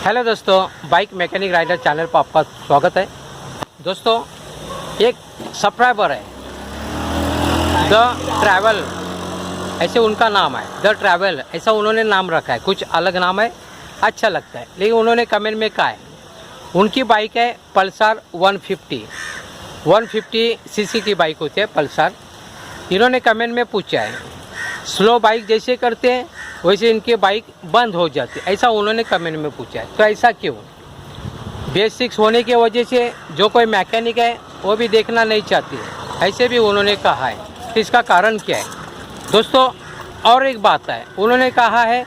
Hello दोस्तों, bike mechanic rider channel पर आपका स्वागत है। दोस्तों, एक सब्सक्राइबर है द ट्रैवल, ऐसे उनका नाम है द ट्रैवल, ऐसा उन्होंने नाम रखा है। कुछ अलग नाम है, अच्छा लगता है, लेकिन उन्होंने कमेंट में कहा है उनकी बाइक है पल्सर 150 सीसी की बाइक होती है पल्सर। इन्होंने कमेंट में पूछा है स्लो बाइक जैसे करते हैं वैसे इनकी बाइक बंद हो जाती है, ऐसा उन्होंने कमेंट में पूछा है। तो ऐसा क्यों? बेसिक्स होने की वजह से जो कोई मैकेनिक है वो भी देखना नहीं चाहती है, ऐसे भी उन्होंने कहा है। तो इसका कारण क्या है दोस्तों? और एक बात है, उन्होंने कहा है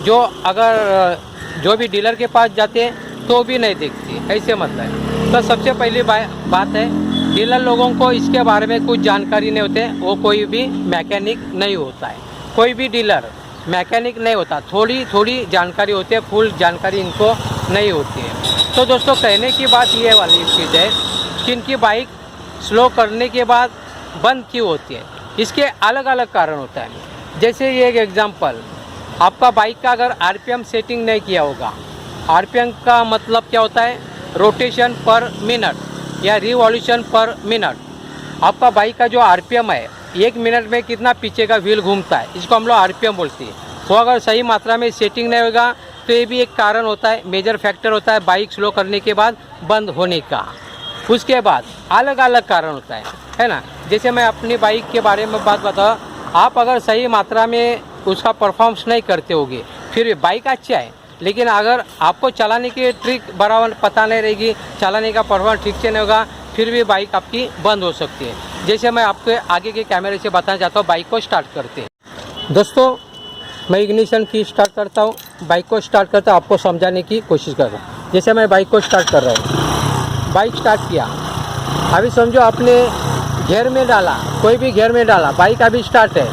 जो भी डीलर के पास जाते हैं तो भी नहीं देखती, ऐसे मतलब है। तो सबसे पहली बात है, डीलर लोगों को इसके बारे में कुछ जानकारी नहीं होते, वो कोई भी मैकेनिक नहीं होता है। कोई भी डीलर मैकेनिक नहीं होता, थोड़ी जानकारी होती है, फुल जानकारी इनको नहीं होती है। तो दोस्तों, कहने की बात ये वाली चीज़ है कि इनकी बाइक स्लो करने के बाद बंद क्यों होती है, इसके अलग अलग कारण होता है। जैसे ये एक एग्जांपल, आपका बाइक का अगर आरपीएम सेटिंग नहीं किया होगा, आरपीएम का मतलब क्या होता है? रोटेशन पर मिनट या रिवॉल्यूशन पर मिनट। आपका बाइक का जो आरपीएम है, 1 मिनट में कितना पीछे का व्हील घूमता है, इसको हम लोग आरपीएम बोलते हैं। वो अगर सही मात्रा में सेटिंग नहीं होगा तो ये भी एक कारण होता है, मेजर फैक्टर होता है बाइक स्लो करने के बाद बंद होने का। उसके बाद अलग अलग कारण होता है ना। जैसे मैं अपनी बाइक के बारे में बात बताऊँ, आप अगर सही मात्रा में उसका परफॉर्मेंस नहीं करते होगे, फिर भी बाइक अच्छा है, लेकिन अगर आपको चलाने की ट्रिक बराबर पता नहीं रहेगी, चलाने का परफॉर्मेंस ठीक से नहीं होगा, फिर भी बाइक आपकी बंद हो सकती है। जैसे मैं आपको आगे के कैमरे से बताना चाहता हूँ, बाइक को स्टार्ट करते हैं। दोस्तों, मैं इग्निशन की स्टार्ट करता हूँ, बाइक को स्टार्ट करता हूँ, आपको समझाने की कोशिश कर रहा हूँ। जैसे मैं बाइक को स्टार्ट कर रहा हूँ, बाइक स्टार्ट किया, अभी समझो आपने गियर में डाला, कोई भी गियर में डाला, बाइक अभी स्टार्ट है,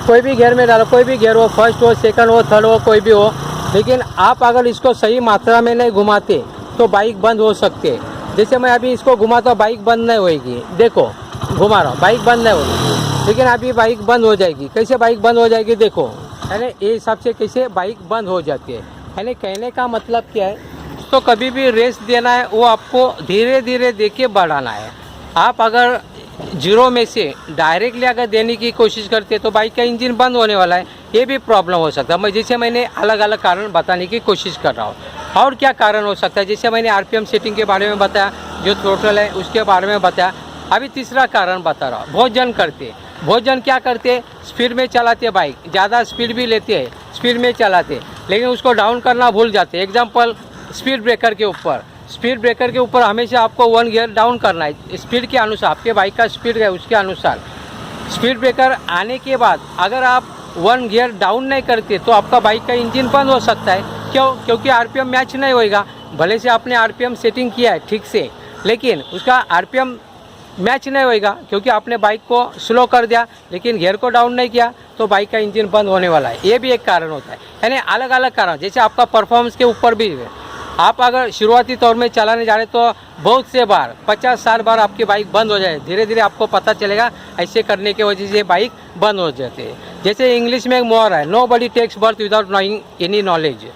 कोई भी गियर में डालो, कोई भी गियर हो, फर्स्ट हो, सेकंड हो, थर्ड हो, कोई भी हो, लेकिन आप अगर इसको सही मात्रा में नहीं घुमाते तो बाइक बंद हो सकती है। जैसे मैं अभी इसको घुमाता हूँ, बाइक बंद नहीं होएगी, देखो घुमा रहा हूँ, बाइक बंद नहीं होगी, लेकिन अभी बाइक बंद हो जाएगी। कैसे बाइक बंद हो जाएगी देखो, है ना, ये हिसाब से कैसे बाइक बंद हो जाती है ना। कहने का मतलब क्या है? तो कभी भी रेस देना है वो आपको धीरे धीरे देके बढ़ाना है। आप अगर जीरो में से डायरेक्टली अगर देने की कोशिश करते तो बाइक का इंजन बंद होने वाला है, ये भी प्रॉब्लम हो सकता है। जैसे मैंने अलग अलग कारण बताने की कोशिश कर रहा हूँ। और क्या कारण हो सकता है? जैसे मैंने आरपीएम सेटिंग के बारे में बताया, जो थ्रोटल है उसके बारे में बताया। अभी तीसरा कारण बता रहा हूँ, भोजन करते। भोजन क्या करते? स्पीड में चलाते बाइक, ज़्यादा स्पीड भी लेते हैं, स्पीड में चलाते, लेकिन उसको डाउन करना भूल जाते। एग्जाम्पल, स्पीड ब्रेकर के ऊपर हमेशा आपको 1 गियर डाउन करना है, स्पीड के अनुसार, आपके बाइक का स्पीड है उसके अनुसार। स्पीड ब्रेकर आने के बाद अगर आप 1 गियर डाउन नहीं करते तो आपका बाइक का इंजन बंद हो सकता है। क्यों? क्योंकि आरपीएम मैच नहीं होएगा। भले से आपने आरपीएम सेटिंग किया है ठीक से, लेकिन उसका आरपीएम मैच नहीं होएगा क्योंकि आपने बाइक को स्लो कर दिया, लेकिन गियर को डाउन नहीं किया, तो बाइक का इंजन बंद होने वाला है। ये भी एक कारण होता है। यानी अलग अलग कारण, जैसे आपका परफॉर्मेंस के ऊपर भी है। आप अगर शुरुआती तौर में चलाने जा रहे तो बहुत से बार 50-60 बार आपकी बाइक बंद हो जाए, धीरे धीरे आपको पता चलेगा ऐसे करने की वजह से बाइक बंद हो जाती है। जैसे इंग्लिश में एक मुहावरा है, nobody takes birth without knowing any knowledge,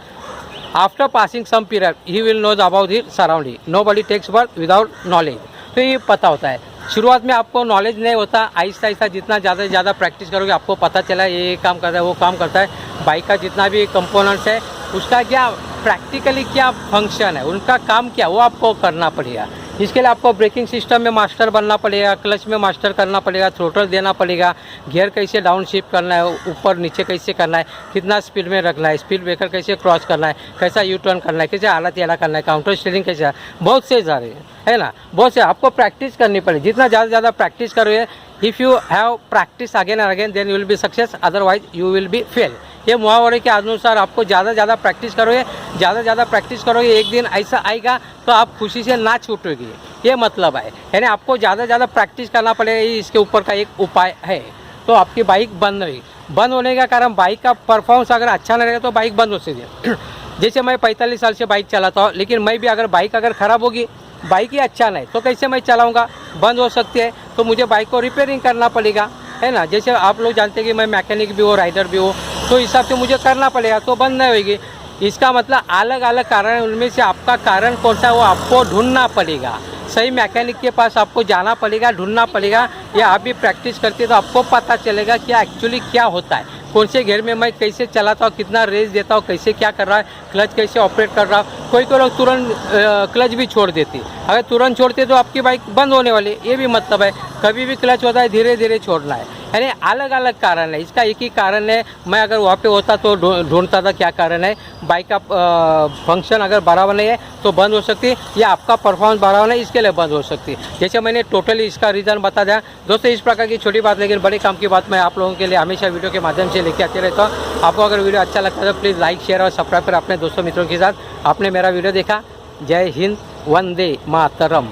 after passing some period he will knows about his surrounding. Nobody takes birth without knowledge, तो ये पता होता है। शुरुआत में आपको नॉलेज नहीं होता, आहिस्ता आहिस्ता जितना ज़्यादा से ज़्यादा प्रैक्टिस करोगे आपको पता चला ये काम करता है, वो काम करता है। बाइक का जितना भी कंपोनेंट्स है उसका क्या प्रैक्टिकली क्या फंक्शन है, उनका काम क्या, वो आपको करना पड़ेगा। इसके लिए आपको ब्रेकिंग सिस्टम में मास्टर बनना पड़ेगा, क्लच में मास्टर करना पड़ेगा, थ्रोटल देना पड़ेगा, गियर कैसे डाउन शिफ्ट करना है, ऊपर नीचे कैसे करना है, कितना स्पीड में रखना है, स्पीड ब्रेकर कैसे क्रॉस करना है, कैसा यू टर्न करना है, कैसे आला तेला करना है, काउंटर स्टीयरिंग कैसे, बहुत से सारे है ना, बहुत से आपको प्रैक्टिस करनी पड़ेगी। जितना ज़्यादा प्रैक्टिस करोगे, if you have practice again and again then you will be success, otherwise you will be fail. ये मुहावरे के अनुसार आपको ज़्यादा प्रैक्टिस करोगे, एक दिन ऐसा आएगा तो आप खुशी से नाच उठोगे, ये मतलब है। यानी आपको ज़्यादा प्रैक्टिस करना पड़ेगा, इसके ऊपर का एक उपाय है। तो आपकी बाइक बंद होने का कारण, बाइक का परफॉर्मेंस अगर अच्छा नहीं रहेगा तो बाइक बंद हो सकती है। जैसे मैं 45 साल से बाइक चलाता हूँ, लेकिन मैं भी अगर बाइक ख़राब होगी, बाइक ही अच्छा नहीं तो कैसे मैं चलाऊँगा? बंद हो सकती है, तो मुझे बाइक को रिपेयरिंग करना पड़ेगा, है ना। जैसे आप लोग जानते हैं कि मैं मैकेनिक भी हूँ, राइडर भी हूँ, तो हिसाब से मुझे करना पड़ेगा, तो बंद नहीं होगी। इसका मतलब अलग अलग कारण है, उनमें से आपका कारण कौन सा है वो आपको ढूंढना पड़ेगा। सही मैकेनिक के पास आपको जाना पड़ेगा, ढूंढना पड़ेगा, या आप भी प्रैक्टिस करते तो आपको पता चलेगा कि एक्चुअली क्या होता है, कौन से गियर में मैं कैसे चलाता हूँ, कितना रेस देता हूँ, कैसे क्या कर रहा है, क्लच कैसे ऑपरेट कर रहा हूँ। कोई कोई लोग तुरंत क्लच भी छोड़ देती, अगर तुरंत छोड़ते तो आपकी बाइक बंद होने वाली है। ये भी मतलब है, कभी भी क्लच होता है धीरे धीरे छोड़ना है। यानी अलग अलग कारण है, इसका एक ही कारण है। मैं अगर वहाँ पे होता तो ढूंढता था क्या कारण है। बाइक का फंक्शन अगर बराबर नहीं है तो बंद हो सकती है, या आपका परफॉर्मेंस बराबर नहीं इसके लिए बंद हो सकती है। जैसे मैंने टोटली इसका रीज़न बता दिया दोस्तों। इस प्रकार की छोटी बात लेकिन बड़े काम की बात मैं आप लोगों के लिए हमेशा वीडियो के माध्यम से लेके आते रहता हूँ। आपको अगर वीडियो अच्छा लगता है तो प्लीज़ लाइक, शेयर और सब्सक्राइब करें अपने दोस्तों मित्रों के साथ। आपने मेरा वीडियो देखा, जय हिंद, वंदे मातरम।